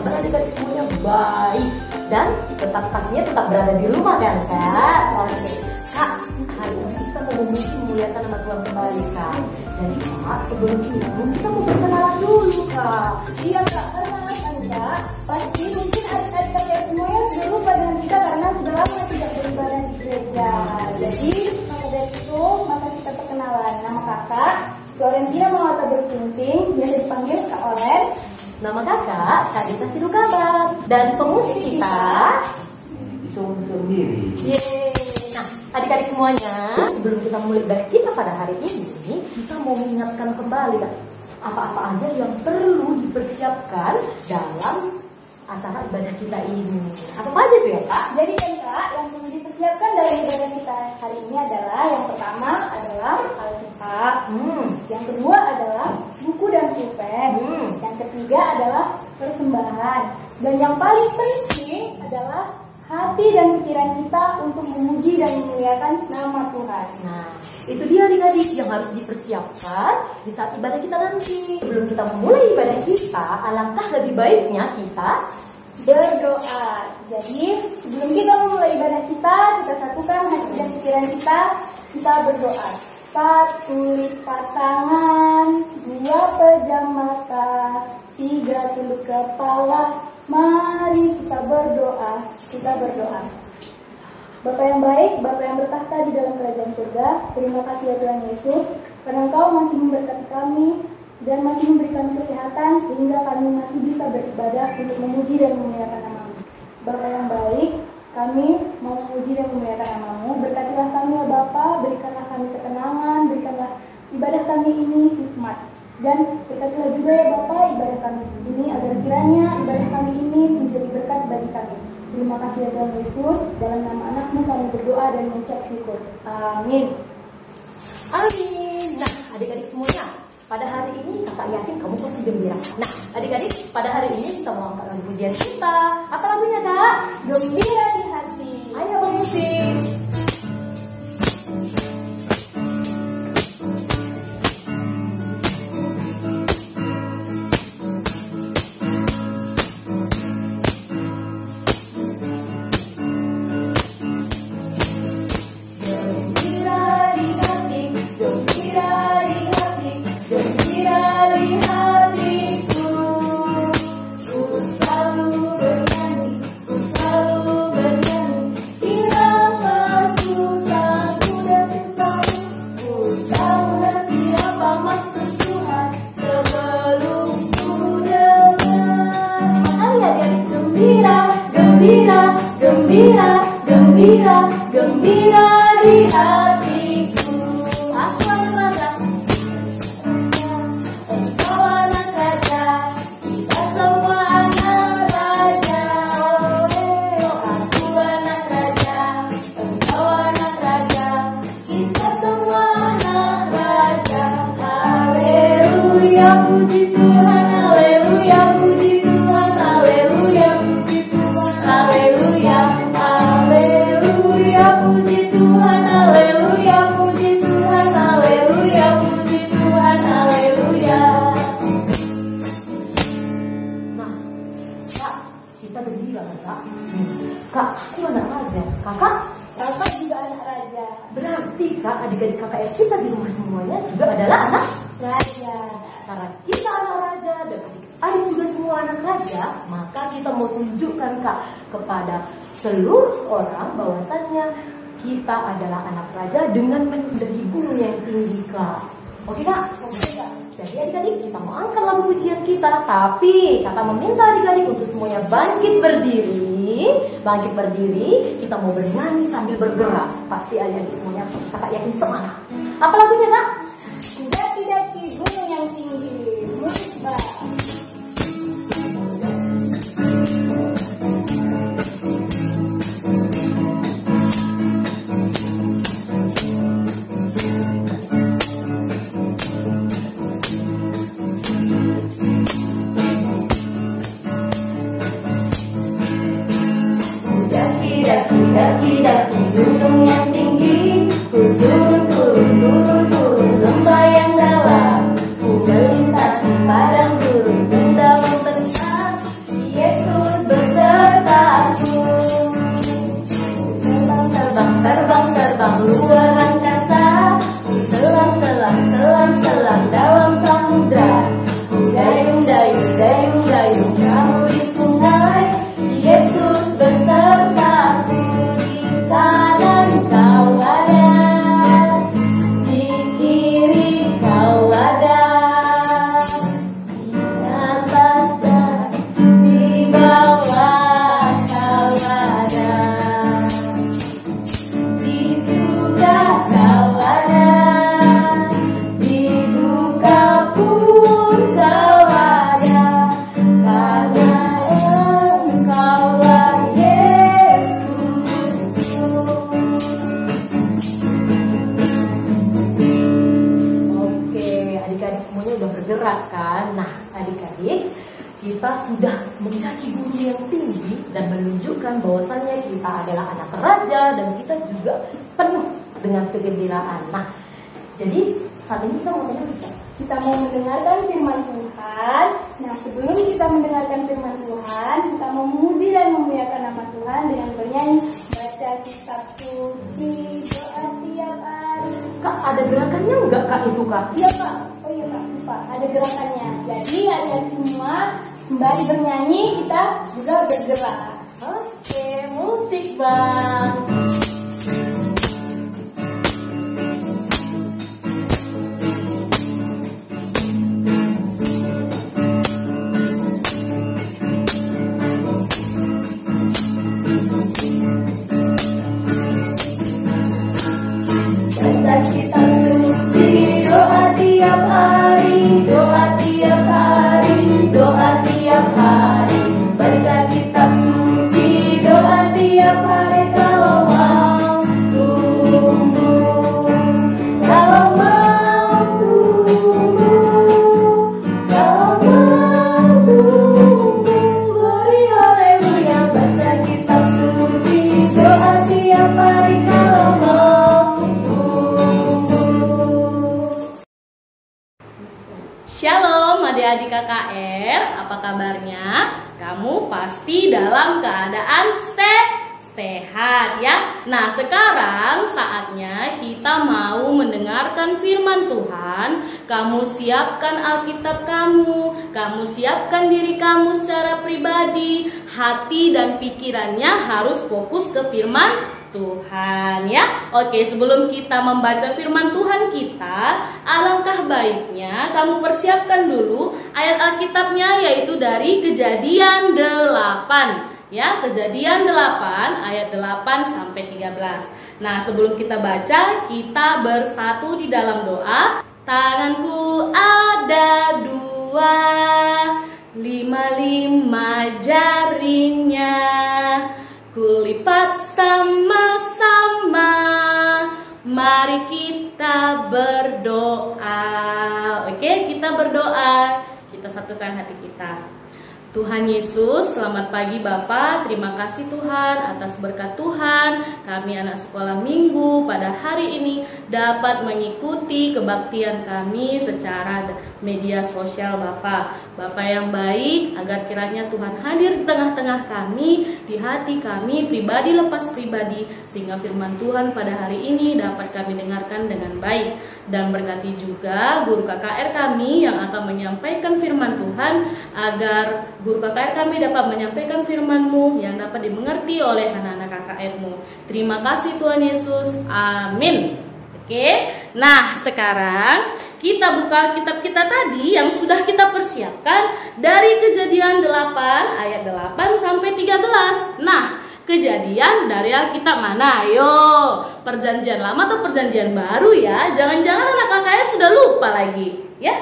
semoga adik-adik semuanya baik dan pastinya tetap berada di rumah kan Kak? Oke Kak, hari ini kita mau memuliakan nama Tuhan kembali Kak. Jadi Kak, sebelum itu kita mau berkenalan dulu Kak. Iya Kak, perkenalan Kak. Pasti mungkin adik-adik kalian semuanya sudah lupa dengan kita karena sudah lama tidak beribadah di gereja. Jadi maka dari itu maka kita perkenalan. Nama kakak Florentina Mawata Berkunting, biasa dipanggil Kak Oren. Nama kakak Kak Dita Sidukabang. Dan pemusik kita sendiri. Yeay. Nah, adik-adik semuanya, sebelum kita mulai ibadah kita pada hari ini, kita mau mengingatkan kembali Kak, apa-apa aja yang perlu dipersiapkan dalam acara ibadah kita ini. Apa aja tuh ya Kak? Jadi kan Kak, yang perlu dipersiapkan dalam ibadah kita hari ini adalah yang pertama adalah Alkitab, yang kedua adalah buku dan pulpen, yang ketiga adalah persembahan, dan yang paling penting adalah hati dan pikiran kita untuk memuji dan memuliakan nama Tuhan. Nah, itu dia adik-adik yang harus dipersiapkan di saat ibadah kita nanti. Sebelum kita memulai ibadah kita, alangkah lebih baiknya kita berdoa. Jadi sebelum kita memulai ibadah kita satukan hati dan pikiran kita berdoa. 1 lipat tangan, 2 pejam mata, 3 tunduk kepala. Mari kita berdoa. Bapa yang baik, Bapa yang bertahta di dalam kerajaan surga, terima kasih ya Tuhan Yesus, karena Engkau masih memberkati kami dan masih memberikan kesehatan sehingga kami masih bisa beribadah untuk memuji dan memuliakan nama-Mu. Bapa yang baik, kami mau memuji dan memuliakan nama-Mu. Berkatilah kami ya Bapa, berikanlah kami ketenangan, berikanlah ibadah kami ini hikmat. Dan berkatilah juga ya Bapa ibadah kami ini agar kiranya ibadah kami ini menjadi berkat bagi kami. Terima kasih ya Tuhan Yesus, dalam nama anak-Mu kami berdoa dan mengucap syukur. Amin. Amin. Nah, adik-adik semuanya, pada hari ini kakak yakin kamu pasti gembira. Nah, adik-adik, pada hari ini kita mau angkat lagu pujian kita. Apa lagunya Kak? Gembira di hati. Ayo musik. Gembira di hatiku. Aku anak raja, engkau anak raja, kita semua anak raja. Aku anak raja, engkau anak raja, kita semua anak raja. Haleluya, puji Tuhan, haleluya, puji Tuhan, haleluya, puji Tuhan, haleluya, haleluya, puji Tuhan, haleluya, puji Tuhan, haleluya, puji Tuhan, haleluya. Nah, Kak, kita berdiri kan Kak? Kak, aku anak raja. Kakak juga anak raja. berarti Kak, adik-adik kakak yang kita di rumah semuanya juga adalah anak Raja. Karena kita anak raja dan adik juga semua anak raja, maka kita mau tunjukkan Kak kepada seluruh orang bahwasannya kita adalah anak raja dengan menjadi gunung yang tinggi Kak. Oke Kak? Oke Kak. Jadi adik-adik kita mau angkat lagu pujian kita, tapi kakak meminta adik-adik untuk semuanya bangkit berdiri, kita mau bernyanyi sambil bergerak. Pasti adik-adik semuanya kakak yakin semangat. Apa lagunya Kak? Daki-daki gunung yang tinggi. Musik Pak. Daki-daki gunung yang tinggi, ku turun lembah yang dalam, ku melintas bergerak kan. Nah adik-adik, kita sudah mendaki gunung yang tinggi dan menunjukkan bahwasannya kita adalah anak raja dan kita juga penuh dengan kegembiraan. Nah, jadi saat ini kita mau mendengarkan. Kita mau mendengarkan firman Tuhan. Nah, sebelum kita mendengarkan firman Tuhan, kita mau memuji dan memuliakan nama Tuhan dengan bernyanyi baca kitab suci, doa tiap hari. Kak, ada gerakannya enggak Kak itu Kak? Iya Pak. Oh iya Pak, lupa. Ada gerakannya. Jadi adik-adik semua sembari bernyanyi kita juga bergerak. Oke, musik Bang. Baca kitab suci, doa tiap hari, doa tiap hari, doa tiap hari. Baca kitab suci, doa tiap hari kalau mau tumbuh, kalau mau tumbuh, kalau mau tumbuh. Glory haleluya. Baca kitab suci, doa tiap hari kalau mau. Shalom adik-adik KKR, apa kabarnya? Kamu pasti dalam keadaan sehat ya. Nah sekarang saatnya kita mau mendengarkan firman Tuhan. Kamu siapkan Alkitab kamu siapkan diri kamu secara pribadi. Hati dan pikirannya harus fokus ke firman Tuhan ya. Oke, sebelum kita membaca firman Tuhan kita, alangkah baiknya kamu persiapkan dulu ayat Alkitabnya, yaitu dari Kejadian 8 ya. Kejadian 8 ayat 8 sampai 13. Nah, sebelum kita baca, kita bersatu di dalam doa. Tanganku ada 2, 5 jarinya, kulipat sama-sama, mari kita berdoa. Oke, kita berdoa, kita satukan hati kita. Tuhan Yesus, selamat pagi Bapak. Terima kasih Tuhan atas berkat Tuhan. Kami anak sekolah minggu pada hari ini dapat mengikuti kebaktian kami secara media sosial Bapak. Bapak yang baik, agar kiranya Tuhan hadir di tengah-tengah kami, di hati kami, pribadi lepas pribadi, sehingga firman Tuhan pada hari ini dapat kami dengarkan dengan baik. Dan berkati juga guru KKR kami yang akan menyampaikan firman Tuhan, agar guru KKR kami dapat menyampaikan firman-Mu yang dapat dimengerti oleh anak-anak KKR-Mu. Terima kasih Tuhan Yesus, amin. Oke, nah sekarang kita buka kitab kita tadi yang sudah kita persiapkan dari Kejadian 8 ayat 8 sampai 13. Nah, Kejadian dari Alkitab mana? Ayo, perjanjian lama atau perjanjian baru ya? Jangan-jangan anak KKR sudah lupa lagi. Ya?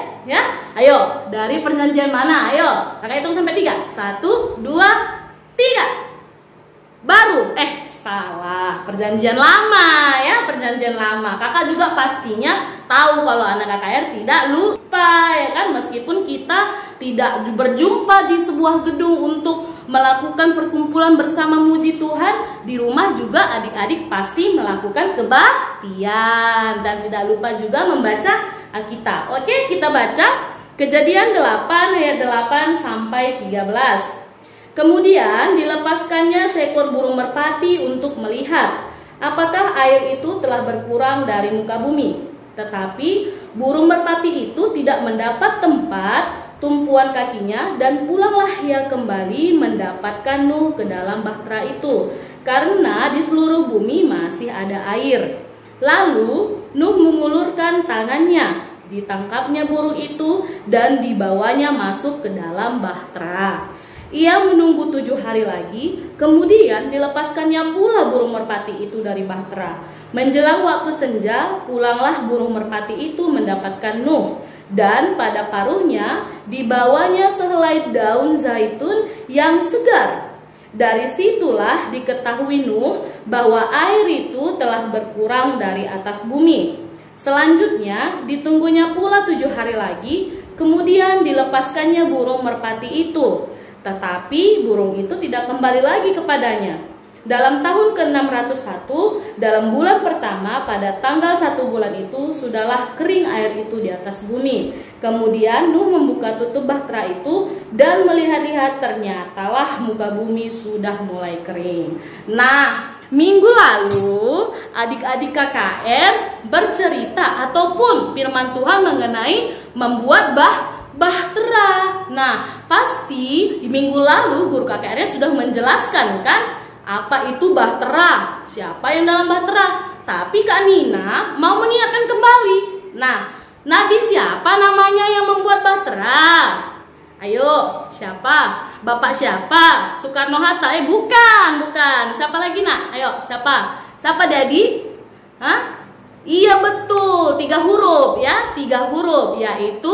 Ayo, dari perjanjian mana? Ayo, kakak hitung sampai 3. 1, 2, 3. Baru, salah, perjanjian lama ya, perjanjian lama. Kakak juga pastinya tahu kalau anak KKR tidak lupa ya kan, meskipun kita tidak berjumpa di sebuah gedung untuk melakukan perkumpulan bersama muji Tuhan, di rumah juga adik-adik pasti melakukan kebaktian dan tidak lupa juga membaca Alkitab. Oke, kita baca Kejadian 8 ayat 8 sampai 13. Kemudian dilepaskannya seekor burung merpati untuk melihat apakah air itu telah berkurang dari muka bumi. Tetapi burung merpati itu tidak mendapat tempat tumpuan kakinya, dan pulanglah ia kembali mendapatkan Nuh ke dalam bahtera itu, karena di seluruh bumi masih ada air. Lalu Nuh mengulurkan tangannya, ditangkapnya burung itu dan dibawanya masuk ke dalam bahtera. Ia menunggu 7 hari lagi, kemudian dilepaskannya pula burung merpati itu dari bahtera. Menjelang waktu senja, pulanglah burung merpati itu mendapatkan Nuh, dan pada paruhnya dibawanya sehelai daun zaitun yang segar. Dari situlah diketahui Nuh bahwa air itu telah berkurang dari atas bumi. Selanjutnya ditunggunya pula 7 hari lagi, Kemudian dilepaskannya burung merpati itu. Tetapi burung itu tidak kembali lagi kepadanya. Dalam tahun ke-601, dalam bulan pertama pada tanggal 1 bulan itu, sudahlah kering air itu di atas bumi. Kemudian Nuh membuka tutup bahtera itu dan melihat-lihat, ternyatalah muka bumi sudah mulai kering. Nah, minggu lalu adik-adik KKR bercerita ataupun firman Tuhan mengenai membuat bahtera. Nah, pasti di minggu lalu guru KKR sudah menjelaskan kan apa itu bahtera, siapa yang dalam bahtera. Tapi Kak Nina mau mengingatkan kembali. Nah, nabi siapa namanya yang membuat bahtera? Ayo, siapa? Bapak siapa? Soekarno-Hatta? Bukan. Siapa lagi nak? Ayo, siapa? Siapa Daddy? Hah? Iya betul, 3 huruf ya, 3 huruf, yaitu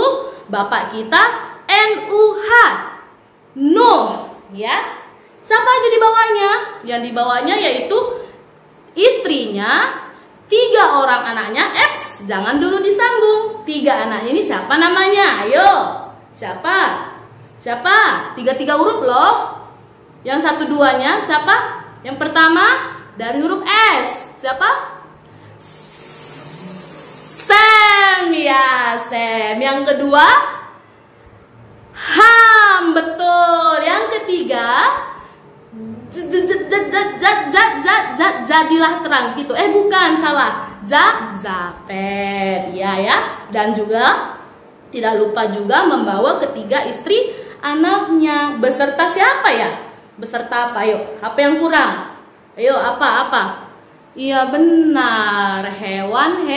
bapak kita NUH, Nuh ya. Siapa aja di bawahnya? Yang di bawahnya yaitu istrinya, 3 orang anaknya. Jangan dulu disambung. 3 anak ini siapa namanya? Ayo, siapa? 3 huruf loh. Yang 1-2-nya siapa? Yang pertama dari huruf S. Siapa? Sam ya, Sam. Yang kedua Ham, betul. Yang ketiga jadilah terang gitu. Bukan, salah. Zapet. Ya. Dan juga tidak lupa juga membawa ketiga istri anaknya beserta siapa ya? Beserta apa? Ayo, apa yang kurang? Ayo, apa? Iya benar, hewan.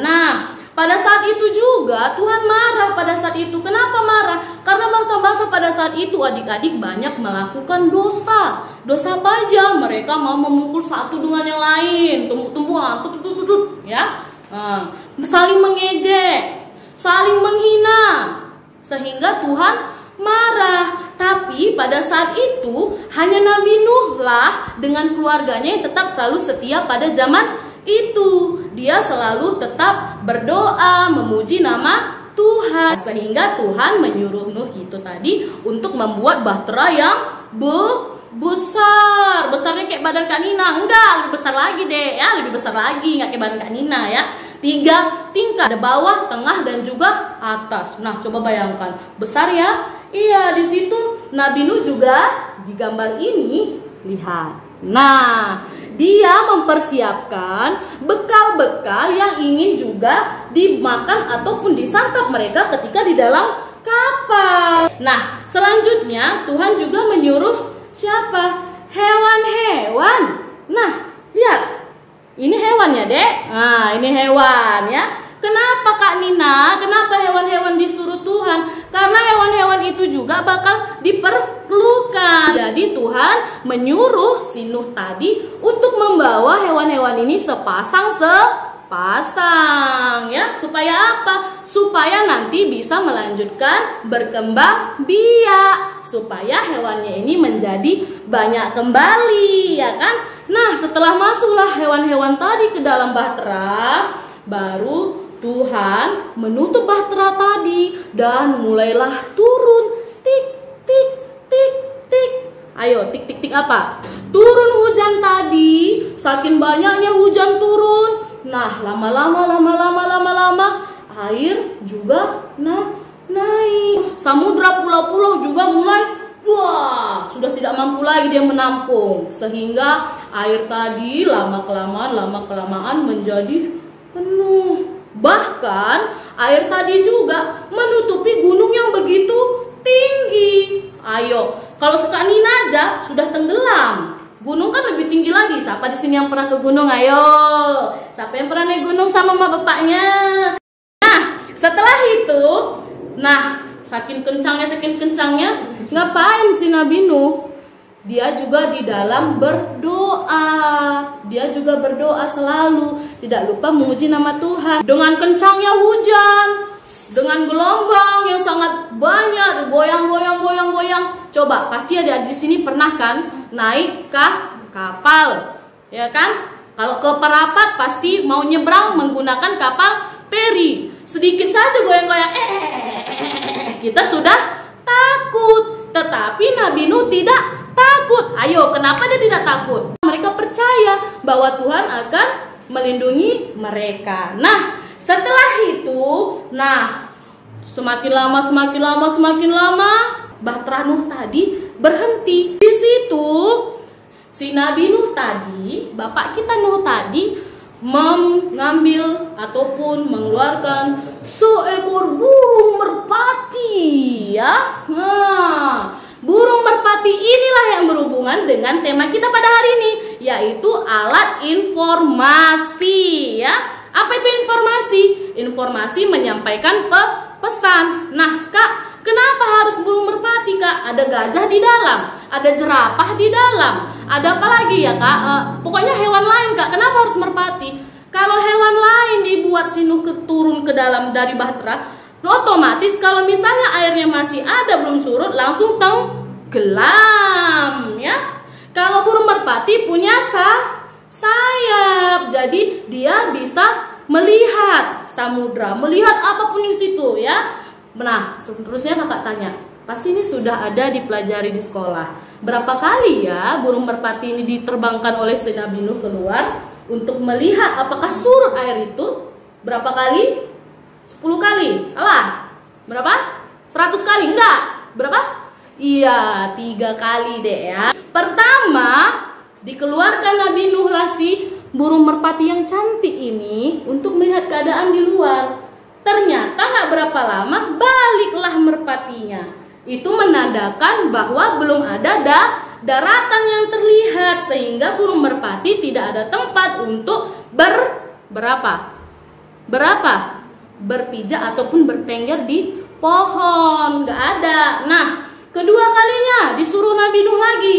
Nah, pada saat itu juga Tuhan marah pada saat itu. Kenapa marah? Karena bangsa-bangsa pada saat itu adik-adik banyak melakukan dosa. Dosa apa aja? Mereka mau memukul satu dengan yang lain, tumpuk-tumpukan, ya, saling mengejek, saling menghina, sehingga Tuhan marah. Tapi pada saat itu hanya Nabi Nuh lah dengan keluarganya yang tetap selalu setia pada zaman itu. Dia selalu tetap berdoa memuji nama Tuhan, sehingga Tuhan menyuruh Nuh itu tadi untuk membuat bahtera yang besarnya kayak badan Kak Nina. Enggak, lebih besar lagi deh ya, lebih besar lagi, nggak kayak badan Kak Nina ya. 3 tingkat, ada bawah, tengah dan juga atas. Nah, coba bayangkan, besar ya. Iya, di situ Nabi Nuh juga di gambar ini, lihat. Nah, dia mempersiapkan bekal-bekal yang ingin juga dimakan ataupun disantap mereka ketika di dalam kapal. Nah, selanjutnya Tuhan juga menyuruh siapa? Hewan-hewan. Nah, lihat. Ini hewan ya, Dek? Nah, ini hewan ya. Kenapa Kak Nina? Kenapa hewan-hewan disuruh Tuhan? Karena hewan-hewan itu juga bakal diperlukan. Jadi Tuhan menyuruh si Nuh tadi untuk membawa hewan-hewan ini sepasang ya. Supaya apa? Supaya nanti bisa melanjutkan berkembang biak. Supaya hewannya ini menjadi banyak kembali, ya kan? Nah, setelah masuklah hewan-hewan tadi ke dalam bahtera, baru Tuhan menutup bahtera tadi dan mulailah turun tik tik tik tik. Ayo, tik tik tik apa? Turun hujan tadi. Saking banyaknya hujan turun. Nah, lama-lama air juga naik. Samudra pulau-pulau juga mulai sudah tidak mampu lagi dia menampung, sehingga air tadi lama-kelamaan menjadi penuh. Bahkan air tadi juga menutupi gunung yang begitu tinggi. Ayo, kalau Kak Nina aja sudah tenggelam. Gunung kan lebih tinggi lagi. Siapa di sini yang pernah ke gunung? Ayo, siapa yang pernah naik gunung sama mama bapaknya? Nah, setelah itu, saking kencangnya, ngapain si Nabi Nuh? Dia juga di dalam berdoa. Dia juga berdoa selalu, tidak lupa memuji nama Tuhan. Dengan kencangnya hujan, dengan gelombang yang sangat banyak, goyang. Coba, pasti ada di sini pernah kan naik ke kapal, ya kan? Kalau ke perapat pasti mau nyebrang menggunakan kapal feri. sedikit saja goyang-goyang, kita sudah takut. Tetapi Nabi Nuh tidak takut. Ayo, kenapa dia tidak takut? Mereka percaya bahwa Tuhan akan melindungi mereka. Nah, setelah itu, semakin lama, Bahtera Nuh tadi berhenti. Di situ, si Nabi Nuh tadi, bapak kita Nuh tadi, mengambil ataupun mengeluarkan seekor burung merpati, ya. Burung merpati inilah yang berhubungan dengan tema kita pada hari ini, yaitu alat informasi, ya. Apa itu informasi? Informasi menyampaikan pesan. Nah, Kak, kenapa harus burung merpati, Kak? Ada gajah di dalam, ada jerapah di dalam, ada apa lagi ya, Kak? Pokoknya hewan lain, Kak. Kenapa harus merpati? Kalau hewan lain dibuat si Nuh turun ke dalam dari Bahtera, otomatis kalau misalnya airnya masih ada belum surut, langsung tenggelam, ya. Kalau burung merpati punya sayap, jadi dia bisa melihat samudra, melihat apapun di situ, ya. Nah, seterusnya kakak tanya, pasti ini sudah ada dipelajari di sekolah. Berapa kali ya burung merpati ini diterbangkan oleh si Nabi Nuh keluar untuk melihat apakah surut air itu? Berapa kali? 10 kali. Salah. Berapa? 100 kali. Enggak. Berapa? Iya, 3 kali deh, ya. Pertama, dikeluarkan Nabi Nuh lah si burung merpati yang cantik ini untuk melihat keadaan di luar. Ternyata gak berapa lama baliklah merpatinya. Itu menandakan bahwa belum ada daratan yang terlihat, sehingga burung merpati tidak ada tempat untuk berpijak ataupun bertengger di pohon. Gak ada. Nah, kedua kalinya disuruh Nabi Nuh lagi,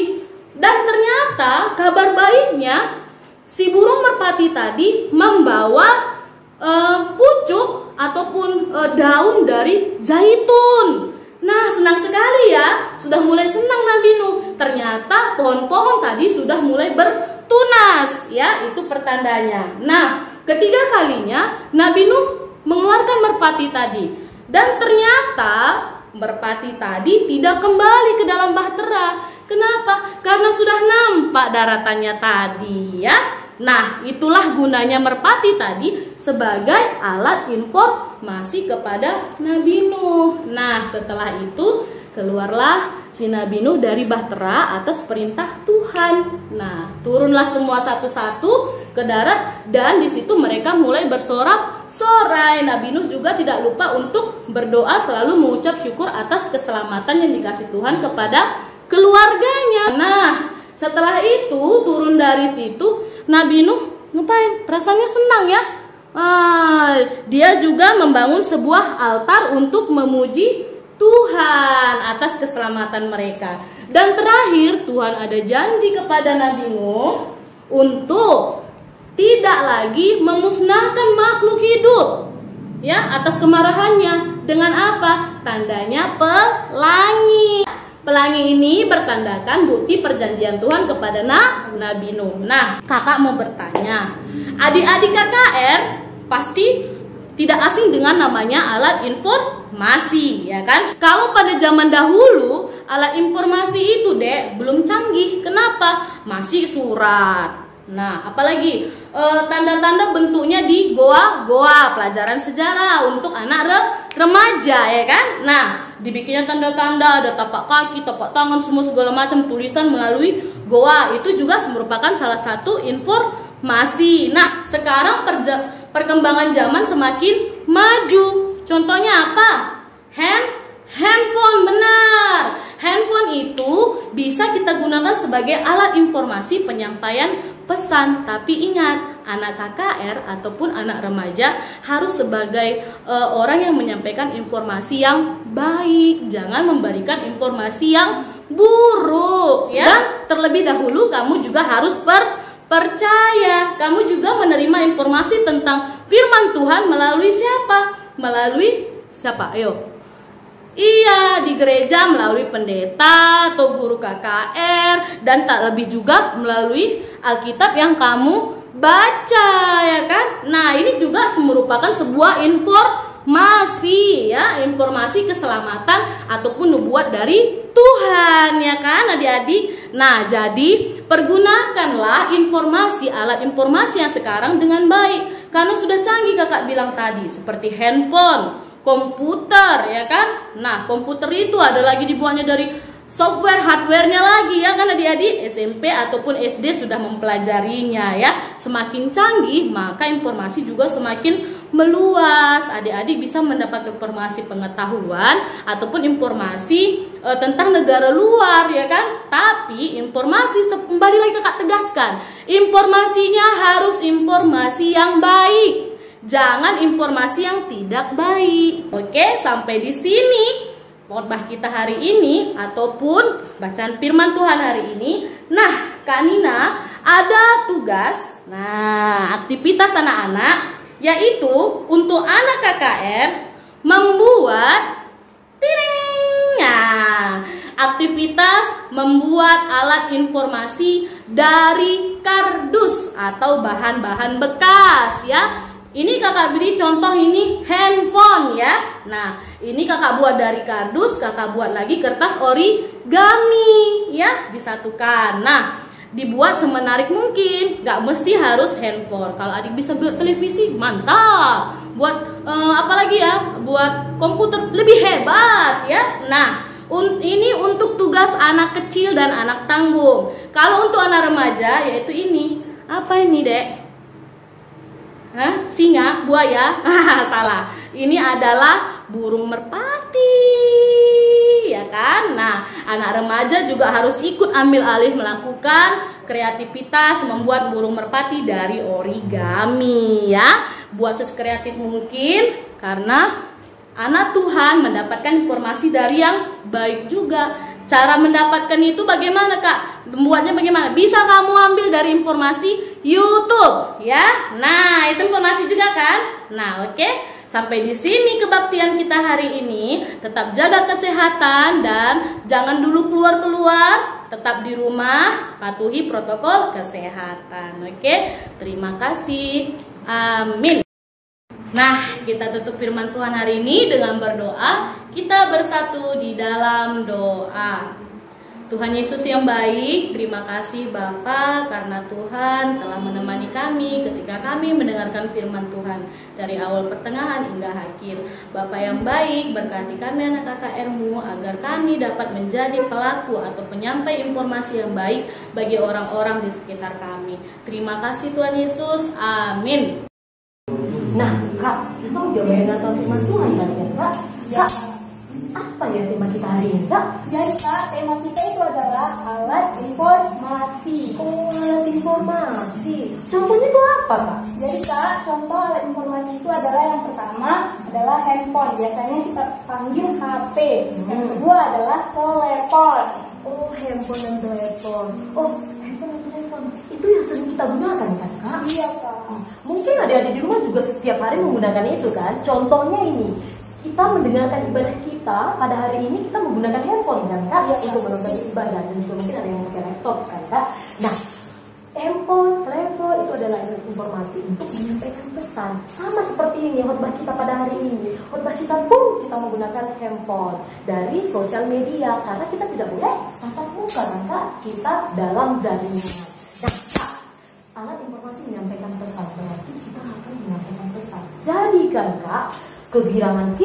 dan ternyata kabar baiknya si burung merpati tadi membawa pucuk ataupun daun dari zaitun. Nah, senang sekali ya, sudah mulai senang Nabi Nuh. Ternyata pohon-pohon tadi sudah mulai bertunas, ya, itu pertandanya. Nah, ketiga kalinya Nabi Nuh mengeluarkan merpati tadi, dan ternyata merpati tadi tidak kembali ke dalam Bahtera. Kenapa? Karena sudah nampak daratannya tadi, ya. Nah, itulah gunanya merpati tadi sebagai alat informasi kepada Nabi Nuh. Nah, setelah itu keluarlah si Nabi Nuh dari Bahtera atas perintah Tuhan. Nah, turunlah semua satu-satu ke darat, dan di situ mereka mulai bersorak-sorai. Nabi Nuh juga tidak lupa untuk berdoa, selalu mengucap syukur atas keselamatan yang dikasih Tuhan kepada keluarganya. Nah, setelah itu turun dari situ, Nabi Nuh ngapain? Rasanya senang, ya. Dia juga membangun sebuah altar untuk memuji Tuhan atas keselamatan mereka. Dan terakhir, Tuhan ada janji kepada Nabi Nuh untuk tidak lagi memusnahkan makhluk hidup, ya, atas kemarahannya. Dengan apa? Tandanya pelangi. Pelangi ini bertandakan bukti perjanjian Tuhan kepada Nabi Nuh. Nah, kakak mau bertanya, adik-adik KKR pasti tidak asing dengan namanya alat informasi, ya kan? Kalau pada zaman dahulu alat informasi itu, Dek, belum canggih. Kenapa? Masih surat. Nah, apalagi tanda-tanda bentuknya di goa-goa, pelajaran sejarah untuk anak remaja, ya kan? Nah, dibikinnya tanda-tanda, ada tapak kaki, tapak tangan, semua segala macam tulisan melalui goa. Itu juga merupakan salah satu informasi. Nah, sekarang perkembangan zaman semakin maju. Contohnya apa? Handphone, benar. Handphone itu bisa kita gunakan sebagai alat informasi penyampaian pesan. Tapi ingat, anak KKR ataupun anak remaja harus sebagai orang yang menyampaikan informasi yang baik. Jangan memberikan informasi yang buruk, ya. Dan terlebih dahulu kamu juga harus percaya. Kamu juga menerima informasi tentang firman Tuhan melalui siapa? Melalui siapa? Ayo. Iya, di gereja melalui pendeta atau guru KKR, dan tak lebih juga melalui Alkitab yang kamu baca, ya kan? Nah, ini juga merupakan sebuah informasi informasi ya, informasi keselamatan ataupun nubuat dari Tuhan ya kan adik-adik. Nah, jadi pergunakanlah alat informasi yang sekarang dengan baik. Karena sudah canggih kakak bilang tadi, seperti handphone, komputer ya kan. Nah, komputer itu ada lagi dibuatnya dari software, hardware-nya lagi ya kan adik-adik. SMP ataupun SD sudah mempelajarinya ya. Semakin canggih maka informasi juga semakin meluas. Adik-adik bisa mendapat informasi pengetahuan ataupun informasi tentang negara luar ya kan. Tapi informasi, kembali lagi kakak tegaskan, informasinya harus informasi yang baik. Jangan informasi yang tidak baik. Oke, sampai di sini khotbah kita hari ini ataupun bacaan firman Tuhan hari ini. Nah, Kak Nina ada tugas. Nah, aktivitas anak-anak yaitu untuk anak KKR membuat aktivitas membuat alat informasi dari kardus atau bahan-bahan bekas ya. Ini kakak beri contoh, ini handphone ya. Nah, ini kakak buat dari kardus, kakak buat lagi kertas origami ya, disatukan. Nah, dibuat semenarik mungkin, gak mesti harus handphone. Kalau adik bisa buat televisi, mantap. Buat apalagi ya, buat komputer lebih hebat ya. Nah, ini untuk tugas anak kecil dan anak tanggung. Kalau untuk anak remaja, yaitu ini. Apa ini, Dek? Hah? Singa? Buaya? Salah. Ini adalah burung merpati, ya kan? Nah, anak remaja juga harus ikut ambil alih melakukan kreativitas membuat burung merpati dari origami, ya. Buat sekreatif mungkin, karena anak Tuhan mendapatkan informasi dari yang baik juga. Cara mendapatkan itu bagaimana, Kak? Membuatnya bagaimana? Bisa kamu ambil dari informasi YouTube, ya. Nah, itu informasi juga kan? Nah, oke. Sampai di sini kebaktian kita hari ini. Tetap jaga kesehatan dan jangan dulu keluar-keluar. Tetap di rumah, patuhi protokol kesehatan. Oke? Terima kasih. Amin. Nah, kita tutup firman Tuhan hari ini dengan berdoa. Kita bersatu di dalam doa. Tuhan Yesus yang baik, terima kasih Bapa karena Tuhan telah menemani kami ketika kami mendengarkan firman Tuhan dari awal pertengahan hingga akhir. Bapa yang baik, berkati kami anak KKR-Mu agar kami dapat menjadi pelaku atau penyampai informasi yang baik bagi orang-orang di sekitar kami. Terima kasih Tuhan Yesus. Amin. Nah, Kak, kita udah mendengar firman Tuhan kan, Kak? Kak, apa ya tema kita hari ini, Kak? Jadi Kak, tema kita itu adalah alat informasi. Oh, alat informasi. Contohnya itu apa, Kak? Jadi Kak, contoh alat informasi itu adalah yang pertama adalah handphone. Biasanya kita panggil HP. Yang kedua adalah telepon. Oh, handphone dan telepon. Oh, handphone dan telepon. Itu yang sering kita gunakan kan, Kak? Iya, Kak. Mungkin adik-adik di rumah juga setiap hari menggunakan itu kan. Contohnya ini, kita mendengarkan ibadah kita pada hari ini kita menggunakan handphone kan, Kak? Iya, untuk menonton ibadah, dan juga mungkin ada yang pakai laptop kan, Kak? Nah, handphone, telepon itu adalah informasi untuk menyampaikan pesan. Sama seperti ini khotbah kita pada hari ini. Khotbah kita pun kita menggunakan handphone dari sosial media karena kita tidak boleh tatap muka kan, Kak? Kita dalam jaringan. Nah, Kak, alat informasi menyampaikan pesan, berarti kita akan menyampaikan pesan. Jadi kan, Kak, kegembiraan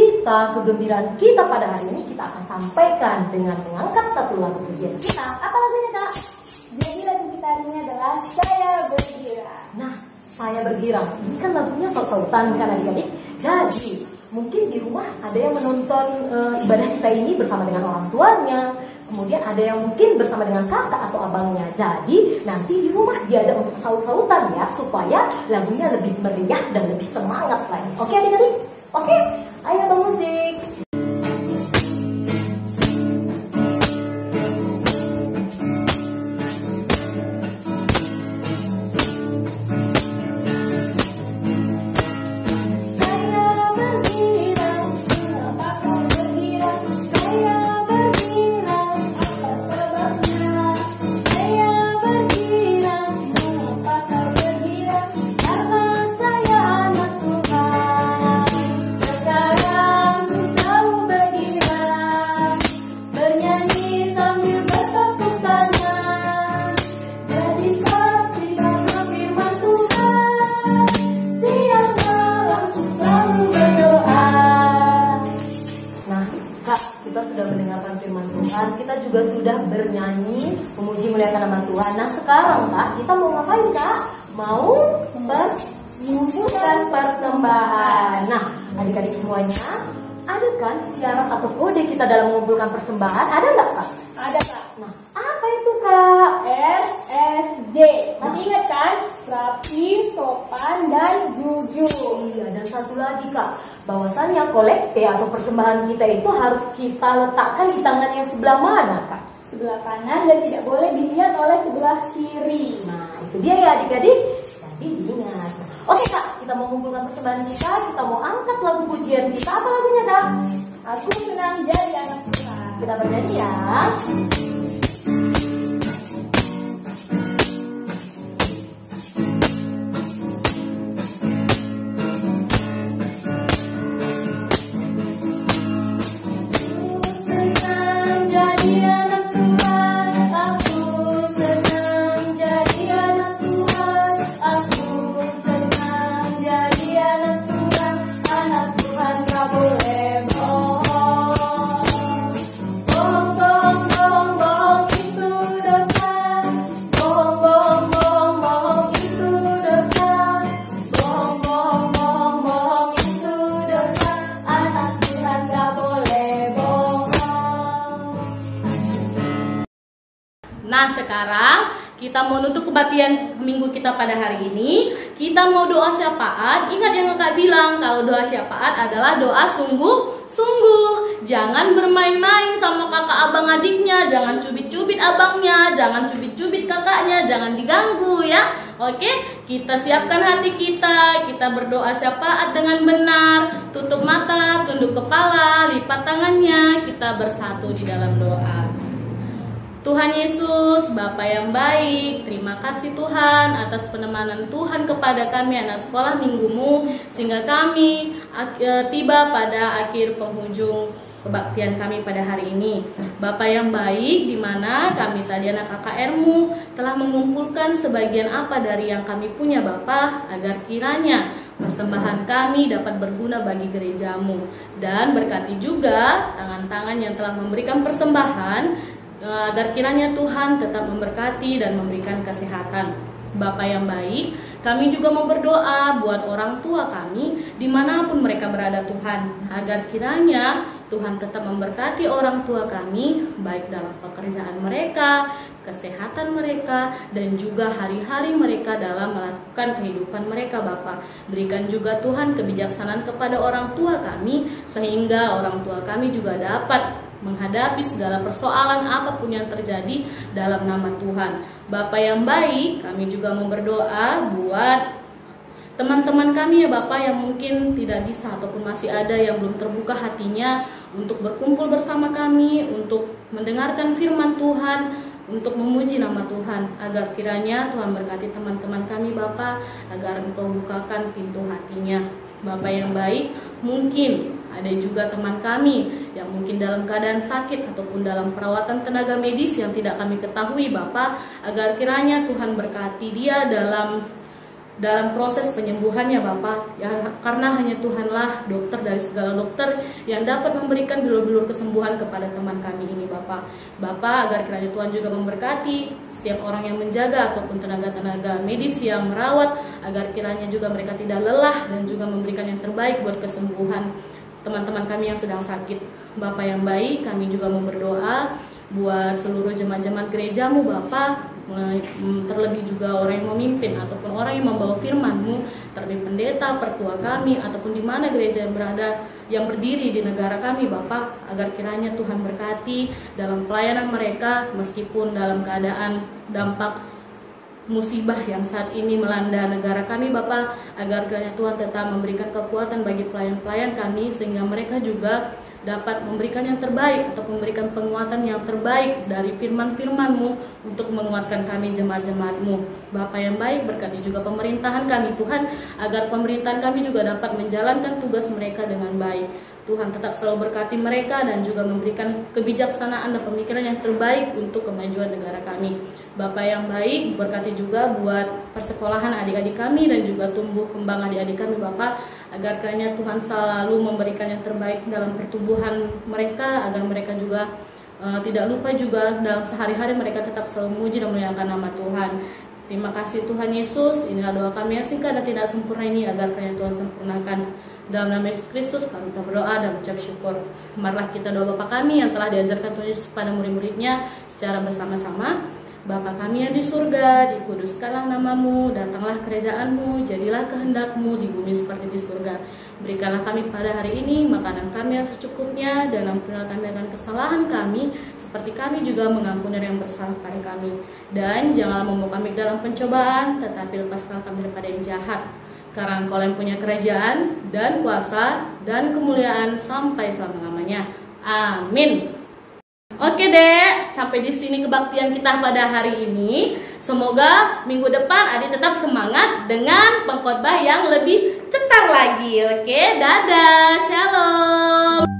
kita pada hari ini kita akan sampaikan dengan mengangkat satu lagu pujian kita. Apa lagunya, Kak? Jadi lagu kita hari ini adalah Saya Bergirang. Nah, Saya Bergirang. Ini kan lagunya saut-sautan kan adik-adik. Jadi, mungkin di rumah ada yang menonton ibadah kita ini bersama dengan orang tuanya. Kemudian ada yang mungkin bersama dengan kakak atau abangnya. Jadi nanti di rumah diajak untuk saut-sautan ya, supaya lagunya lebih meriah dan lebih semangat lagi. Oke adik-adik? Oke? Ayo bang musik. Karena saya anak Tuhan. kita sudah mendengarkan firman Tuhan, kita juga sudah bernyanyi memuji muliakan nama Tuhan. Nah sekarang Kak, kita mau ngapain Kak? Mau mengumpulkan persembahan. Nah adik-adik semuanya, ada kan syarat atau kode kita dalam mengumpulkan persembahan? Ada nggak Kak? Ada Kak. Nah apa itu Kak? RSJ. Masih ingat kan? Rapi, sopan, dan jujur. Iya, dan satu lagi Kak, bahwasannya kolekte atau persembahan kita itu harus kita letakkan di tangan yang sebelah mana Kak? Sebelah kanan dan tidak boleh dilihat oleh sebelah kiri. Nah itu dia ya adik-adik. Jadi diingat. Oke Kak, kita mau mengumpulkan persembahan kita, kita mau angkat lagu pujian kita. Apa lagunya Kak? Aku senang jadi anak Tuhan. Kita bernyanyi ya. Nah sekarang kita mau nutup kebaktian minggu kita pada hari ini. Kita mau doa syafaat. Ingat yang kakak bilang, kalau doa syafaat adalah doa sungguh-sungguh. Jangan bermain-main sama kakak abang adiknya. Jangan cubit-cubit abangnya. Jangan cubit-cubit kakaknya. Jangan diganggu ya. Oke, kita siapkan hati kita. Kita berdoa syafaat dengan benar. Tutup mata, tunduk kepala, lipat tangannya. Kita bersatu di dalam doa. Tuhan Yesus, Bapa yang baik, terima kasih Tuhan atas penemanan Tuhan kepada kami anak sekolah minggumu, sehingga kami tiba pada akhir penghujung kebaktian kami pada hari ini. Bapa yang baik, di mana kami tadi anak KKR-mu telah mengumpulkan sebagian apa dari yang kami punya Bapa, agar kiranya persembahan kami dapat berguna bagi gerejamu. Dan berkati juga tangan-tangan yang telah memberikan persembahan, agar kiranya Tuhan tetap memberkati dan memberikan kesehatan. Bapa yang baik, kami juga mau berdoa buat orang tua kami dimanapun mereka berada Tuhan, agar kiranya Tuhan tetap memberkati orang tua kami, baik dalam pekerjaan mereka, kesehatan mereka, dan juga hari-hari mereka dalam melakukan kehidupan mereka Bapa. Berikan juga Tuhan kebijaksanaan kepada orang tua kami, sehingga orang tua kami juga dapat menghadapi segala persoalan apapun yang terjadi dalam nama Tuhan. Bapa yang baik, kami juga mau berdoa buat teman-teman kami ya Bapa, yang mungkin tidak bisa ataupun masih ada yang belum terbuka hatinya untuk berkumpul bersama kami, untuk mendengarkan firman Tuhan, untuk memuji nama Tuhan, agar kiranya Tuhan berkati teman-teman kami Bapa, agar Engkau bukakan pintu hatinya. Bapa yang baik, mungkin ada juga teman kami yang mungkin dalam keadaan sakit ataupun dalam perawatan tenaga medis yang tidak kami ketahui Bapa, agar kiranya Tuhan berkati dia dalam proses penyembuhannya Bapa, ya, karena hanya Tuhanlah dokter dari segala dokter yang dapat memberikan bilur-bilur kesembuhan kepada teman kami ini Bapa. Bapa, agar kiranya Tuhan juga memberkati setiap orang yang menjaga ataupun tenaga-tenaga medis yang merawat, agar kiranya juga mereka tidak lelah dan juga memberikan yang terbaik buat kesembuhan teman-teman kami yang sedang sakit. Bapa yang baik, kami juga mau berdoa buat seluruh jemaat-jemaat gerejamu Bapa, terlebih juga orang yang memimpin ataupun orang yang membawa firman-Mu, terlebih pendeta, pertua kami, ataupun di mana gereja yang berada, yang berdiri di negara kami Bapa, agar kiranya Tuhan berkati dalam pelayanan mereka, meskipun dalam keadaan dampak musibah yang saat ini melanda negara kami Bapa, agar kiranya Tuhan tetap memberikan kekuatan bagi pelayan-pelayan kami, sehingga mereka juga dapat memberikan yang terbaik atau memberikan penguatan yang terbaik dari firman-firman-Mu untuk menguatkan kami jemaat-jemaat-Mu. Bapa yang baik, berkati juga pemerintahan kami Tuhan, agar pemerintahan kami juga dapat menjalankan tugas mereka dengan baik. Tuhan tetap selalu berkati mereka dan juga memberikan kebijaksanaan dan pemikiran yang terbaik untuk kemajuan negara kami. Bapak yang baik, berkati juga buat persekolahan adik-adik kami dan juga tumbuh kembang adik-adik kami Bapak, agar kiranya Tuhan selalu memberikan yang terbaik dalam pertumbuhan mereka, agar mereka juga tidak lupa juga dalam sehari-hari mereka tetap selalu memuji dan memuliakan nama Tuhan. Terima kasih Tuhan Yesus, inilah doa kami yang singkat dan tidak sempurna ini, agar kiranya Tuhan sempurnakan. Dalam nama Yesus Kristus kami berdoa dan ucap syukur. Marilah kita doa Bapa kami yang telah diajarkan Tuhan Yesus pada murid-muridnya secara bersama-sama. Bapa kami yang di surga, dikuduskanlah namamu, datanglah kerajaanmu, jadilah kehendakmu di bumi seperti di surga. Berikanlah kami pada hari ini makanan kami yang secukupnya, dan ampunilah kami akan kesalahan kami, seperti kami juga mengampuni yang bersalah pada kami. Dan janganlah membawa kami dalam pencobaan, tetapi lepaskanlah kami daripada yang jahat. Karena Engkau yang punya kerajaan dan kuasa dan kemuliaan sampai selama-lamanya. Amin. Oke dek, sampai di sini kebaktian kita pada hari ini. Semoga minggu depan Adi tetap semangat dengan pengkhotbah yang lebih cetar lagi. Oke, dadah, shalom.